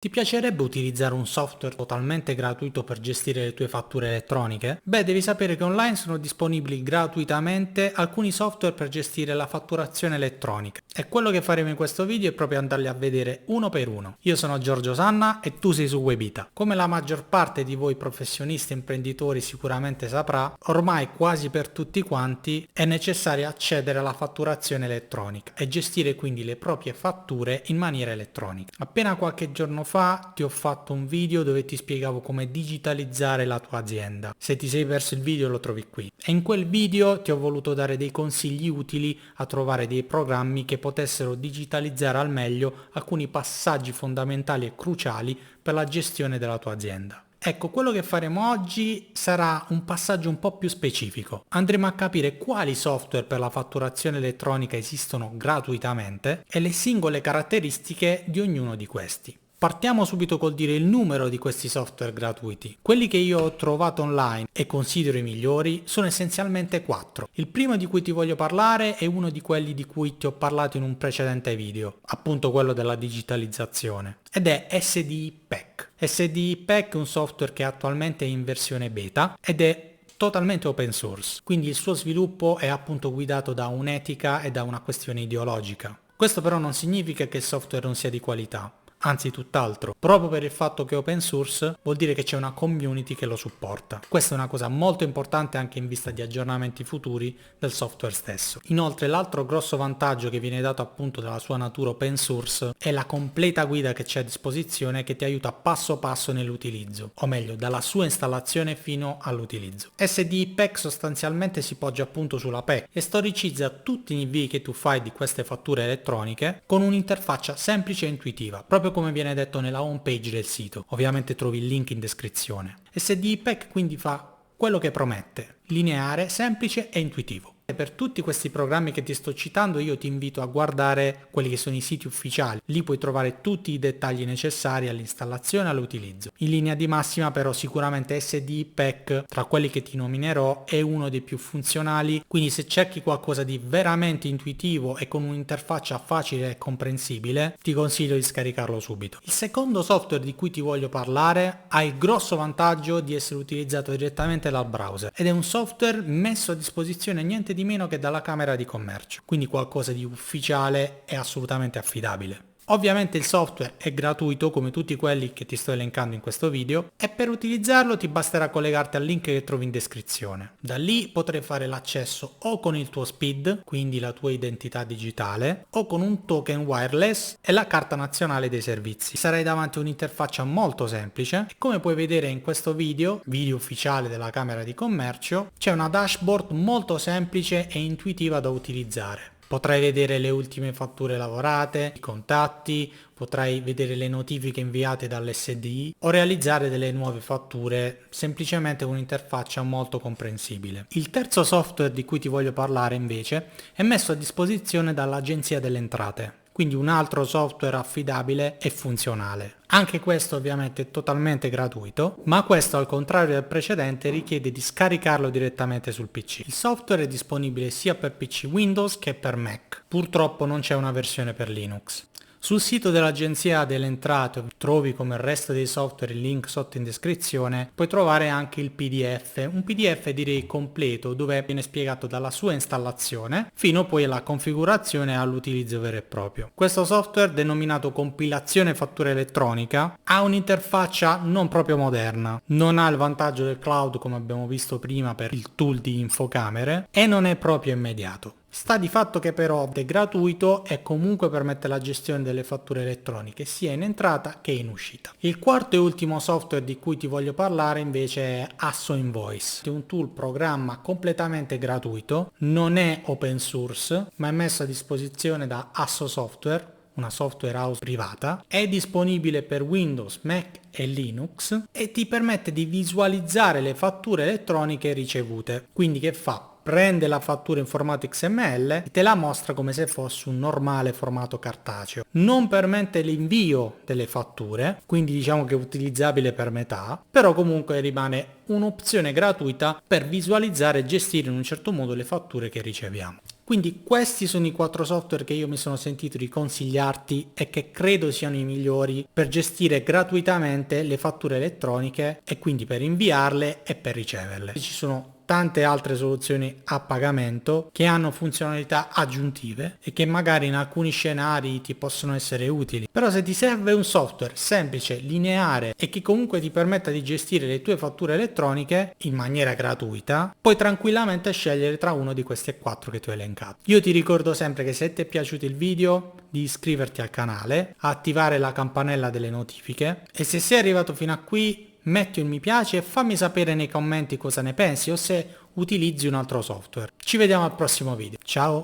Ti piacerebbe utilizzare un software totalmente gratuito per gestire le tue fatture elettroniche? Beh, devi sapere che online sono disponibili gratuitamente alcuni software per gestire la fatturazione elettronica. E quello che faremo in questo video è proprio andarli a vedere uno per uno. Io sono Giorgio Sanna e tu sei su Webita. Come la maggior parte di voi professionisti e imprenditori sicuramente saprà, ormai quasi per tutti quanti è necessario accedere alla fatturazione elettronica e gestire quindi le proprie fatture in maniera elettronica. Appena qualche giorno fa ti ho fatto un video dove ti spiegavo come digitalizzare la tua azienda. Se ti sei perso il video lo trovi qui. E in quel video ti ho voluto dare dei consigli utili a trovare dei programmi che potessero digitalizzare al meglio alcuni passaggi fondamentali e cruciali per la gestione della tua azienda. Ecco, quello che faremo oggi sarà un passaggio un po' più specifico. Andremo a capire quali software per la fatturazione elettronica esistono gratuitamente e le singole caratteristiche di ognuno di questi. Partiamo subito col dire il numero di questi software gratuiti. Quelli che io ho trovato online e considero i migliori sono essenzialmente 4. Il primo di cui ti voglio parlare è uno di quelli di cui ti ho parlato in un precedente video, appunto quello della digitalizzazione, ed è SDI Pack. SDI Pack è un software che attualmente è in versione beta ed è totalmente open source, quindi il suo sviluppo è appunto guidato da un'etica e da una questione ideologica. Questo però non significa che il software non sia di qualità. Anzi, tutt'altro. Proprio per il fatto che è open source vuol dire che c'è una community che lo supporta. Questa è una cosa molto importante anche in vista di aggiornamenti futuri del software stesso. Inoltre l'altro grosso vantaggio che viene dato appunto dalla sua natura open source è la completa guida che c'è a disposizione che ti aiuta passo passo nell'utilizzo, o meglio dalla sua installazione fino all'utilizzo. SDI Pack sostanzialmente si poggia appunto sulla PEC e storicizza tutti gli invii che tu fai di queste fatture elettroniche con un'interfaccia semplice e intuitiva, proprio come viene detto nella home page del sito. Ovviamente trovi il link in descrizione. SDI Pack quindi fa quello che promette: lineare, semplice e intuitivo. E per tutti questi programmi che ti sto citando io ti invito a guardare quelli che sono i siti ufficiali. Lì puoi trovare tutti i dettagli necessari all'installazione e all'utilizzo. In linea di massima però sicuramente SDI Pack, tra quelli che ti nominerò, è uno dei più funzionali, quindi se cerchi qualcosa di veramente intuitivo e con un'interfaccia facile e comprensibile ti consiglio di scaricarlo subito. Il secondo software di cui ti voglio parlare ha il grosso vantaggio di essere utilizzato direttamente dal browser ed è un software messo a disposizione niente di meno che dalla Camera di Commercio, quindi qualcosa di ufficiale e assolutamente affidabile. Ovviamente il software è gratuito come tutti quelli che ti sto elencando in questo video e per utilizzarlo ti basterà collegarti al link che trovi in descrizione. Da lì potrai fare l'accesso o con il tuo SPID, quindi la tua identità digitale, o con un token wireless e la carta nazionale dei servizi. Sarai davanti a un'interfaccia molto semplice e come puoi vedere in questo video ufficiale della Camera di Commercio, c'è una dashboard molto semplice e intuitiva da utilizzare. Potrai vedere le ultime fatture lavorate, i contatti, potrai vedere le notifiche inviate dall'SDI o realizzare delle nuove fatture semplicemente con un'interfaccia molto comprensibile. Il terzo software di cui ti voglio parlare invece è messo a disposizione dall'Agenzia delle Entrate. Quindi un altro software affidabile e funzionale. Anche questo ovviamente è totalmente gratuito, ma questo al contrario del precedente richiede di scaricarlo direttamente sul PC. Il software è disponibile sia per PC Windows che per Mac. Purtroppo non c'è una versione per Linux. Sul sito dell'Agenzia delle Entrate trovi come il resto dei software il link sotto in descrizione, puoi trovare anche il PDF, un PDF direi completo dove viene spiegato dalla sua installazione fino poi alla configurazione e all'utilizzo vero e proprio. Questo software denominato compilazione fattura elettronica ha un'interfaccia non proprio moderna, non ha il vantaggio del cloud come abbiamo visto prima per il tool di infocamere e non è proprio immediato. Sta di fatto che però è gratuito e comunque permette la gestione delle fatture elettroniche sia in entrata che in uscita. Il quarto e ultimo software di cui ti voglio parlare invece è Asso Invoice. È un programma completamente gratuito, non è open source ma è messo a disposizione da Asso Software, una software house privata, è disponibile per Windows, Mac e Linux e ti permette di visualizzare le fatture elettroniche ricevute. Quindi che fa? Prende la fattura in formato XML e te la mostra come se fosse un normale formato cartaceo. Non permette l'invio delle fatture, quindi diciamo che è utilizzabile per metà, però comunque rimane un'opzione gratuita per visualizzare e gestire in un certo modo le fatture che riceviamo. Quindi questi sono i 4 software che io mi sono sentito di consigliarti e che credo siano i migliori per gestire gratuitamente le fatture elettroniche e quindi per inviarle e per riceverle. Ci sono tante altre soluzioni a pagamento che hanno funzionalità aggiuntive e che magari in alcuni scenari ti possono essere utili. Però se ti serve un software semplice, lineare e che comunque ti permetta di gestire le tue fatture elettroniche in maniera gratuita, puoi tranquillamente scegliere tra uno di questi 4 che ti ho elencato. Io ti ricordo sempre che se ti è piaciuto il video di iscriverti al canale, attivare la campanella delle notifiche e se sei arrivato fino a qui metti un mi piace e fammi sapere nei commenti cosa ne pensi o se utilizzi un altro software. Ci vediamo al prossimo video. Ciao!